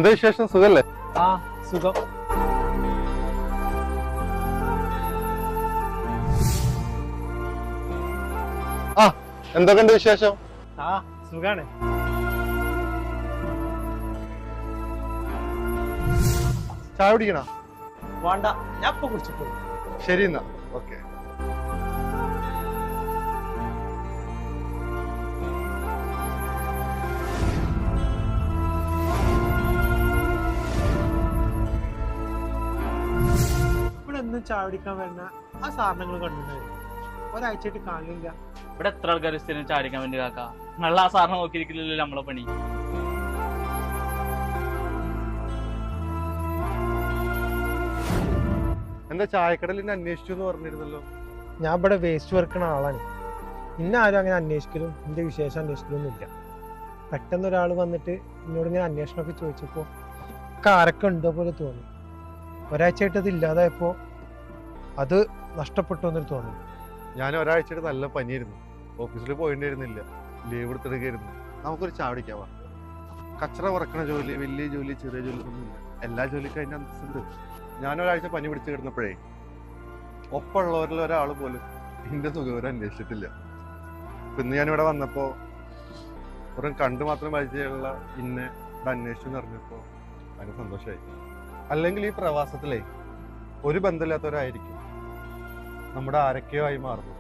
എന്താ വിശേഷം? സുഖല്ലേ? ആ സുഖം. ആ എന്തൊക്കെയുണ്ട് വിശേഷം? ആ സുഖാണ്. ചായ കുടിക്കണ? വേണ്ട, ഞാൻ ഇപ്പൊ കുടിച്ചിട്ടു. ശരി എന്നാ, ഓക്കെ. ഇവിടെ എന്നും ചായ കുടിക്കാൻ വരുന്ന ആ സാധനങ്ങൾ കണ്ടിട്ടുണ്ടായിരുന്നു. ഒരാഴ്ചയായിട്ട് കാണില്ല. ഇവിടെ എത്ര ആൾക്കാർ സ്ഥിരം ചാടിക്കാൻ വേണ്ടി കാക്ക? നല്ല ആ സാറിനെ നോക്കിയിരിക്കില്ലല്ലോ നമ്മളെ പണി. എന്താ ചായക്കടയിൽ അന്വേഷിച്ചു എന്ന് പറഞ്ഞിരുന്നല്ലോ? ഞാൻ ഇവിടെ വേസ്റ്റ് വെറുക്കുന്ന ആളാണ്. ഇന്ന ആരും അങ്ങനെ അന്വേഷിക്കലും എന്റെ വിശേഷം അന്വേഷിക്കലൊന്നും ഇല്ല. പെട്ടെന്ന് ഒരാൾ വന്നിട്ട് എന്നോട് ഇങ്ങനെ അന്വേഷണമൊക്കെ ചോദിച്ചപ്പോ ആരൊക്കെ ഉണ്ടോ പോലെ തോന്നി. ഒരാഴ്ചയായിട്ട് അത് ഇല്ലാതായപ്പോ അത് നഷ്ടപ്പെട്ടു എന്നൊരു തോന്നി. ഞാൻ ഒരാഴ്ചയായിട്ട് നല്ല പനിയായിരുന്നു, ഓഫീസിൽ പോയിണ്ടായിരുന്നില്ല, ലീവ് എടുത്തെടുക്കായിരുന്നു. നമുക്കൊരു ചായ കുടിക്കാവാ. കച്ചറ കുറക്കണ ജോലി, വലിയ ജോലി, ചെറിയ ജോലി ഒന്നുമില്ല. എല്ലാ ജോലിക്കും അതിന്റെ അന്തസ്സുണ്ട്. ഞാൻ ഒരാഴ്ച പനി പിടിച്ച് കിടന്നപ്പോഴേ ഒപ്പമുള്ളവരിൽ ഒരാൾ പോലും എന്റെ സുഖവരം അന്വേഷിച്ചിട്ടില്ല. ഇന്ന് ഞാനിവിടെ വന്നപ്പോ വെറും കണ്ടു മാത്രം പരിചയമുള്ള ഇന്നെ ഇവിടെ അന്വേഷിച്ചു എന്ന് പറഞ്ഞപ്പോ അതിന് സന്തോഷമായി. അല്ലെങ്കിൽ ഈ പ്രവാസത്തിലേ ഒരു ബന്ധമില്ലാത്തവരായിരിക്കും നമ്മുടെ ആരൊക്കെയോ ആയി മാറുന്നു.